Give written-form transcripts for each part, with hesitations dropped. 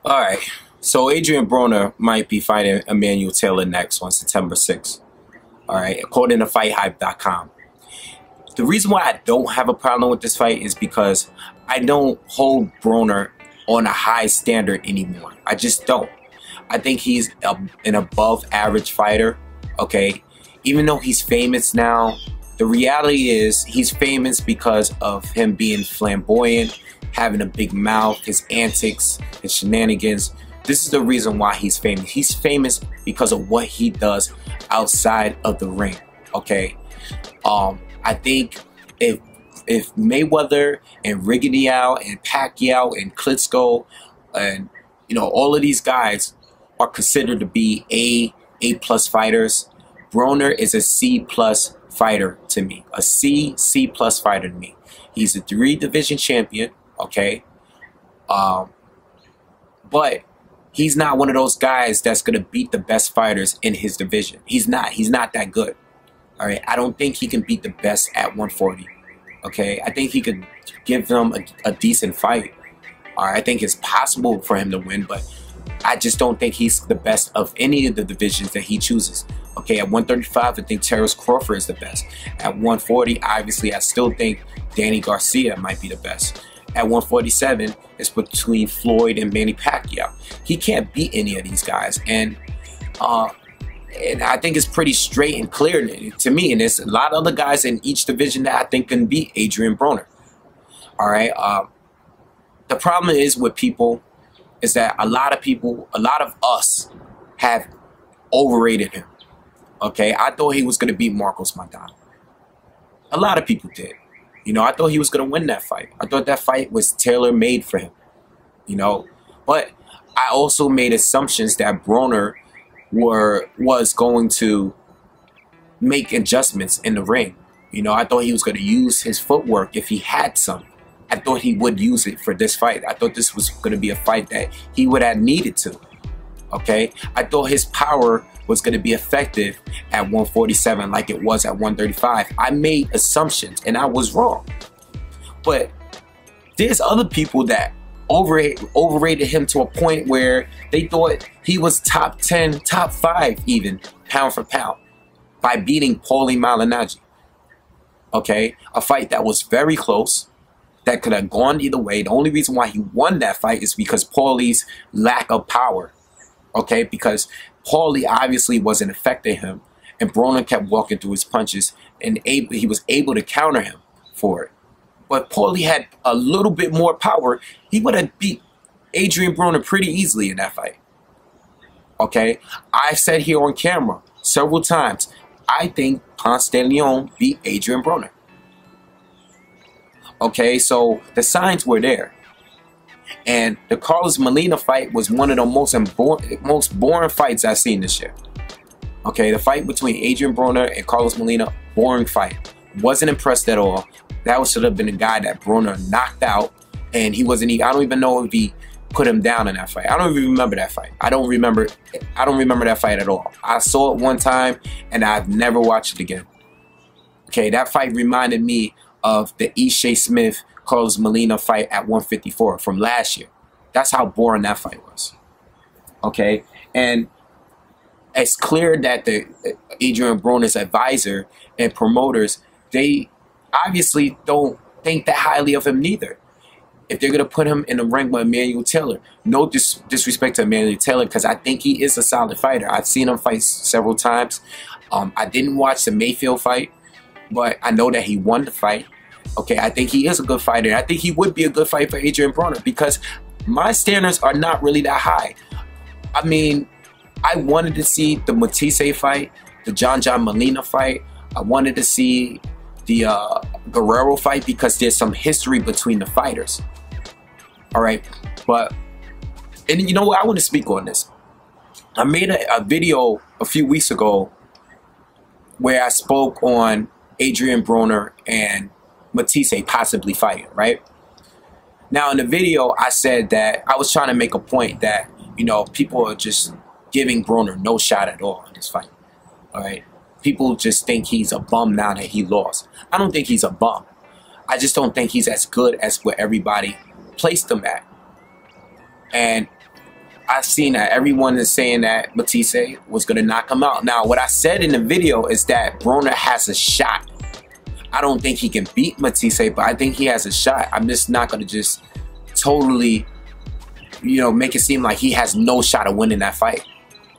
All right. So Adrien Broner might be fighting Emmanuel Taylor next on September 6th. All right, according to FightHype.com. The reason why I don't have a problem with this fight is because I don't hold Broner on a high standard anymore. I just don't. I think he's an above average fighter. Okay, even though he's famous now, the reality is he's famous because of him being flamboyant, having a big mouth, his antics, his shenanigans. This is the reason why he's famous. He's famous because of what he does outside of the ring. Okay, I think if Mayweather and Rigondeaux and Pacquiao and Klitschko and all of these guys are considered to be A plus fighters, Broner is a C plus fighter to me. A C plus fighter to me. He's a 3-division champion. Okay, but he's not one of those guys that's gonna beat the best fighters in his division. He's not. He's not that good. All right. I don't think he can beat the best at 140. Okay. I think he could give them a decent fight. All right. I think it's possible for him to win, but I just don't think he's the best of any of the divisions that he chooses. Okay. At 135, I think Terrence Crawford is the best. At 140, obviously, I still think Danny Garcia might be the best. At 147, it's between Floyd and Manny Pacquiao. He can't beat any of these guys, and I think it's pretty straight and clear to me. And there's a lot of other guys in each division that I think can beat Adrien Broner. All right. The problem is with people is that a lot of us have overrated him. Okay, I thought he was going to beat Marcos Maidana. A lot of people did. I thought he was going to win that fight. I thought that fight was tailor-made for him. But I also made assumptions that Broner was going to make adjustments in the ring. I thought he was going to use his footwork if he had some. I thought he would use it for this fight. I thought this was going to be a fight that he would have needed to. Okay? I thought his power was going to be effective at 147 like it was at 135. I made assumptions and I was wrong. But there's other people that overrated him to a point where they thought he was top 10, top 5 even, pound for pound, by beating Paulie Malignaggi. Okay? A fight that was very close, that could have gone either way. The only reason why he won that fight is because Paulie's lack of power. Okay? Because Paulie obviously wasn't affecting him, and Broner kept walking through his punches, and he was able to counter him for it. But Paulie had a little bit more power. He would have beat Adrien Broner pretty easily in that fight. Okay? I've said here on camera several times, I think Ponce de Leon beat Adrien Broner. Okay? So the signs were there. And the Carlos Molina fight was one of the most boring fights I've seen this year. Okay, the fight between Adrien Broner and Carlos Molina, boring fight. Wasn't impressed at all. That should have been a guy that Broner knocked out, and he wasn't. I don't even know if he put him down in that fight. I don't even remember that fight. I don't remember that fight at all. I saw it one time, and I've never watched it again. Okay, that fight reminded me of the Ishe Smith Carlos Molina fight at 154 from last year. That's how boring that fight was. Okay, and it's clear that the Adrien Broner's advisor and promoters, they obviously don't think that highly of him neither. If they're gonna put him in the ring with Emmanuel Taylor, no disrespect to Emmanuel Taylor, because I think he is a solid fighter. I've seen him fight several times. I didn't watch the Mayfield fight, but I know that he won the fight. Okay, I think he is a good fighter. I think he would be a good fight for Adrien Broner because my standards are not really that high. I mean, I wanted to see the Matisse fight, the John Molina fight. I wanted to see the Guerrero fight because there's some history between the fighters. All right, and you know what? I want to speak on this. I made a video a few weeks ago where I spoke on Adrien Broner and Matisse possibly fighting, right? Now in the video, I said that I was trying to make a point that, people are just giving Broner no shot at all in this fight, all right? People just think he's a bum now that he lost. I don't think he's a bum. I just don't think he's as good as what everybody placed him at. And I've seen that everyone is saying that Matisse was going to knock him out. Now, what I said in the video is that Broner has a shot. I don't think he can beat Matisse, but I think he has a shot. I'm just not going to just totally, you know, make it seem like he has no shot of winning that fight.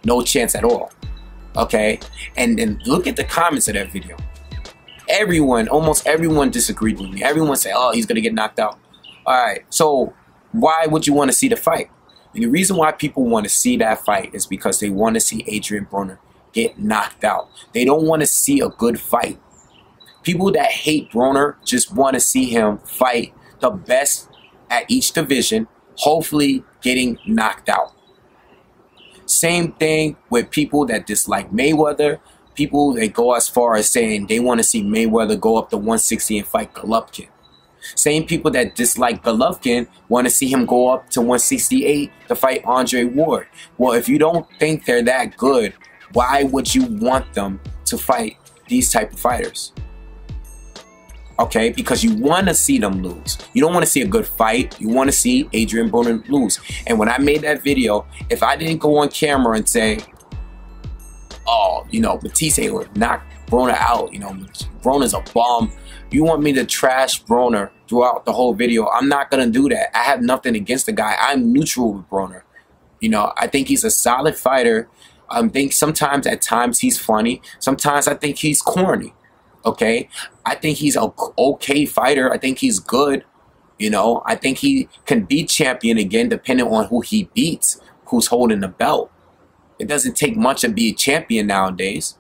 No chance at all. Okay? And then look at the comments of that video. Everyone, almost everyone disagreed with me. Everyone said, oh, he's going to get knocked out. All right, so why would you want to see the fight? And the reason why people want to see that fight is because they want to see Adrien Broner get knocked out. They don't want to see a good fight. People that hate Broner just want to see him fight the best at each division, hopefully getting knocked out. Same thing with people that dislike Mayweather. People that go as far as saying they want to see Mayweather go up to 160 and fight Golovkin. Same people that dislike Golovkin want to see him go up to 168 to fight Andre Ward. Well, if you don't think they're that good, why would you want them to fight these type of fighters? Okay, because you want to see them lose. You don't want to see a good fight. You want to see Adrien Broner lose. And when I made that video, if I didn't go on camera and say, oh, you know, Matisse would knock Broner out, you know, Broner's a bum, you want me to trash Broner throughout the whole video, I'm not going to do that. I have nothing against the guy. I'm neutral with Broner. You know, I think he's a solid fighter. I think sometimes, at times, he's funny. Sometimes I think he's corny. Okay? I think he's an okay fighter. I think he's good. You know, I think he can be champion again depending on who he beats, who's holding the belt. It doesn't take much to be a champion nowadays.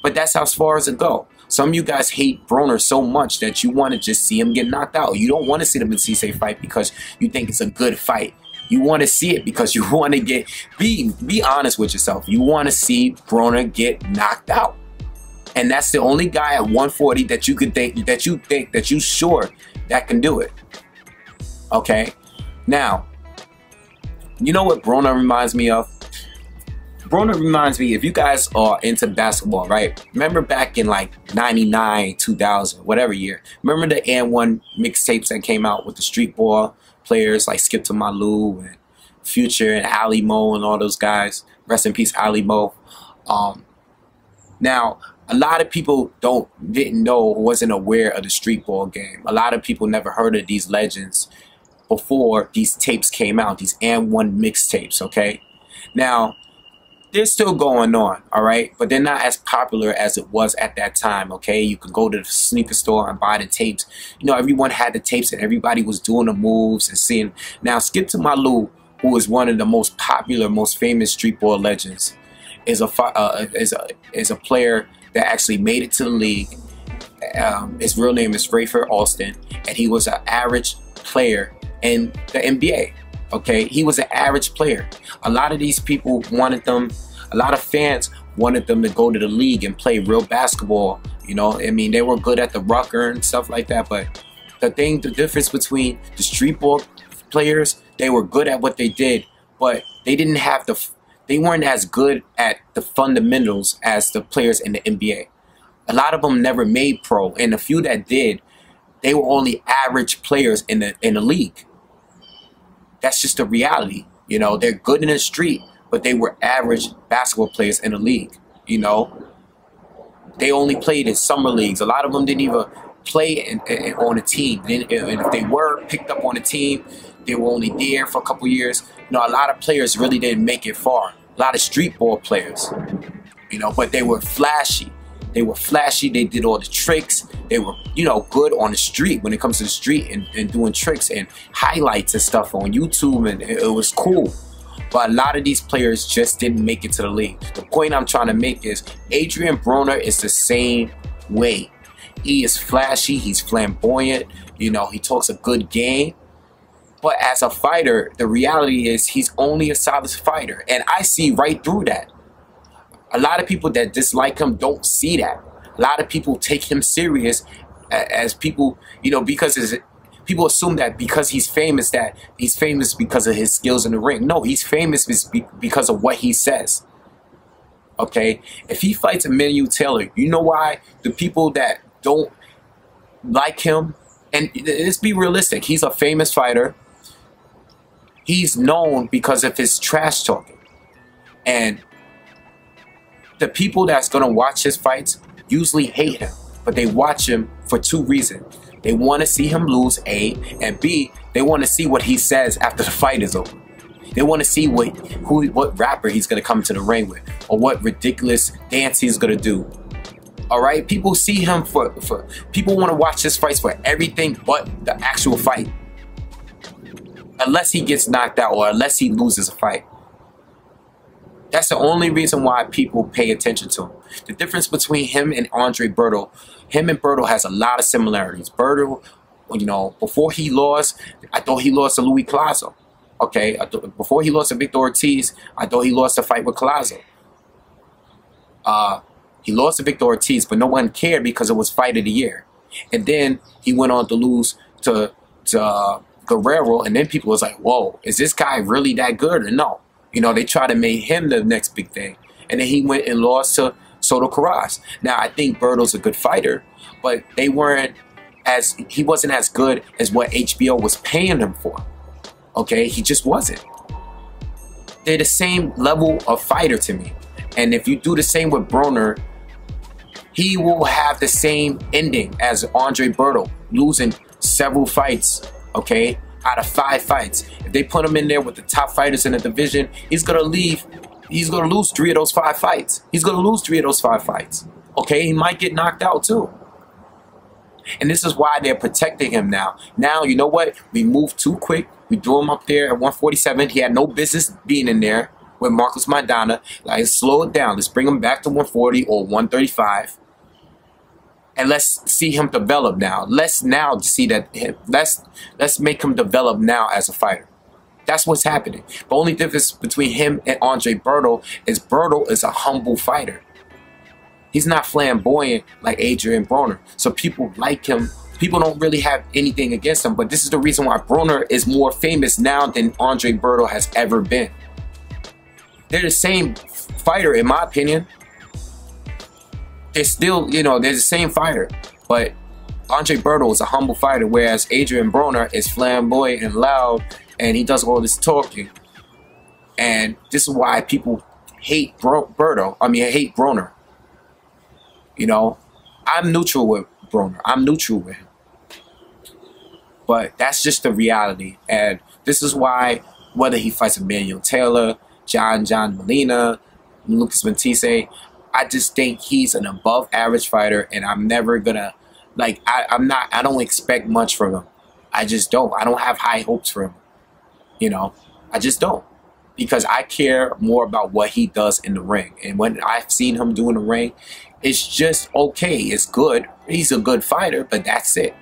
But that's how far as it go. Some of you guys hate Broner so much that you want to just see him get knocked out. You don't want to see the Matisse fight because you think it's a good fight. You want to see it because you want to get, be honest with yourself. You want to see Broner get knocked out. And that's the only guy at 140 that you could think, that you sure that can do it. Okay? Now, you know what Broner reminds me of? Broner reminds me, if you guys are into basketball, right? Remember back in like 99, 2000, whatever year. Remember the And1 mixtapes that came out with the street ball players like Skip to Malou and Future and Ali Mo and all those guys. Rest in peace, Ali Mo. Now, a lot of people didn't know or wasn't aware of the street ball game. A lot of people never heard of these legends before these tapes came out, these And1 mixtapes, okay? Now, they're still going on, all right? But they're not as popular as it was at that time, okay? You could go to the sneaker store and buy the tapes. You know, everyone had the tapes and everybody was doing the moves and seeing. Now, Skip to Malou, who is one of the most popular, most famous street ball legends, is a player that actually made it to the league. His real name is Rayford Alston, and he was an average player in the NBA. Okay, he was an average player. A lot of these people wanted them, a lot of fans wanted them to go to the league and play real basketball. You know, I mean, they were good at the rucker and stuff like that, but the difference between the street ball players, they were good at what they did, but they didn't have they weren't as good at the fundamentals as the players in the NBA. A lot of them never made pro, and the few that did, they were only average players in the league. That's just the reality. You know, they're good in the street, but they were average basketball players in the league. You know, they only played in summer leagues. A lot of them didn't even play on a team. And if they were picked up on a team, they were only there for a couple years. You know, a lot of players really didn't make it far. A lot of street ball players, you know, but they were flashy. They were flashy. They did all the tricks. They were, you know, good on the street when it comes to the street and doing tricks and highlights and stuff on YouTube, and it was cool. But a lot of these players just didn't make it to the league. The point I'm trying to make is Adrien Broner is the same way. He is flashy. He's flamboyant. You know, he talks a good game. But as a fighter, the reality is he's only a solid fighter. And I see right through that. A lot of people that dislike him don't see that. A lot of people take him serious as people, you know, because people assume that because he's famous because of his skills in the ring. No, he's famous because of what he says. Okay? If he fights Emmanuel Taylor, you know why? The people that don't like him, and let's be realistic, he's a famous fighter. he's known because of his trash talking. And the people that's going to watch his fights usually hate him, but they watch him for two reasons. They want to see him lose, A, and B, they want to see what he says after the fight is over. They want to see what rapper he's going to come to the ring with, or what ridiculous dance he's going to do. All right, people see him for people want to watch his fights for everything but the actual fight. Unless he gets knocked out or unless he loses a fight. That's the only reason why people pay attention to him. The difference between him and Adrien Broner, him and Broner has a lot of similarities. Broner, you know, before he lost, I thought he lost to Louis Clazo. Okay, before he lost to Victor Ortiz, I thought he lost a fight with Clazo. He lost to Victor Ortiz, but no one cared because it was fight of the year. And then he went on to lose to Guerrero, and then people was like, whoa, is this guy really that good or no? You know, they tried to make him the next big thing. And then he went and lost to Soto Carras. Now, I think Berto's a good fighter, but he wasn't as good as what HBO was paying him for. Okay, he just wasn't. They're the same level of fighter to me. And if you do the same with Broner, he will have the same ending as Adrien Broner, losing several fights, okay, out of 5 fights. If they put him in there with the top fighters in the division, he's going to lose 3 of those 5 fights. He's going to lose 3 of those 5 fights. Okay, he might get knocked out too. And this is why they're protecting him now. Now, you know what? We moved too quick. We threw him up there at 147. He had no business being in there with Marcos Maidana. Like, slow it down. Let's bring him back to 140 or 135. And let's see him develop now. Let's now see that let's make him develop now as a fighter. That's what's happening. The only difference between him and Adrien Broner is a humble fighter. He's not flamboyant like Adrien Broner. So people like him. People don't really have anything against him. But this is the reason why Broner is more famous now than Adrien Broner has ever been. They're the same fighter, in my opinion. They're still, you know, they're the same fighter. But Adrien Broner is a humble fighter, whereas Adrien Broner is flamboyant and loud, and he does all this talking. And this is why people hate Broner. You know, I'm neutral with Broner. I'm neutral with him. But that's just the reality. And this is why, whether he fights Emmanuel Taylor, John Molina, Lucas Matisse, I just think he's an above average fighter, and I'm never gonna, like, I don't expect much from him. I just don't. I don't have high hopes for him. You know, I just don't. Because I care more about what he does in the ring. And when I've seen him do in the ring, it's just okay. It's good. He's a good fighter, but that's it.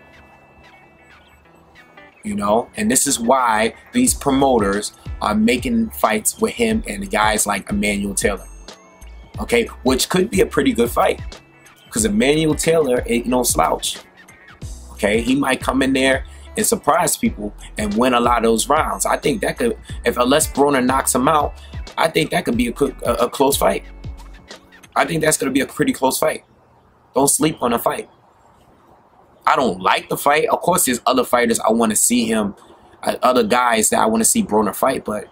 You know, and this is why these promoters are making fights with him and guys like Emmanuel Taylor. Okay, which could be a pretty good fight. Because Emmanuel Taylor ain't no slouch. Okay, he might come in there and surprise people and win a lot of those rounds. I think that could, unless Broner knocks him out, I think that could be a close fight. I think that's going to be a pretty close fight. Don't sleep on a fight. I don't like the fight. Of course, there's other fighters I want to see him, other guys that I want to see Broner fight. But,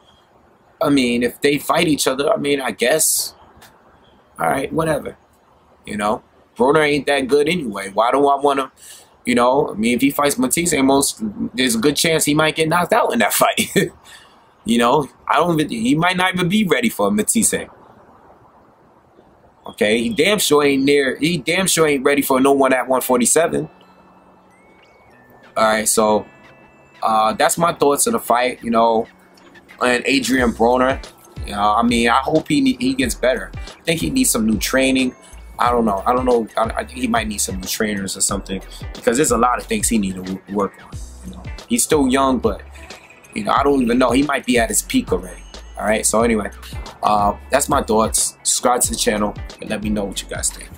I mean, if they fight each other, I mean, I guess, all right, whatever. You know, Broner ain't that good anyway. Why do I want to, you know, I mean, if he fights Matisse, there's a good chance he might get knocked out in that fight. You know, he might not even be ready for Matisse. Okay, he damn sure ain't ready for no one at 147. All right, so that's my thoughts on the fight, you know, and Adrien Broner. You know, I mean, I hope he gets better. I think he needs some new training. I don't know. I think he might need some new trainers or something, because there's a lot of things he needs to work on. You know, he's still young, but you know, I don't even know. He might be at his peak already. All right. So anyway, that's my thoughts. Subscribe to the channel and let me know what you guys think.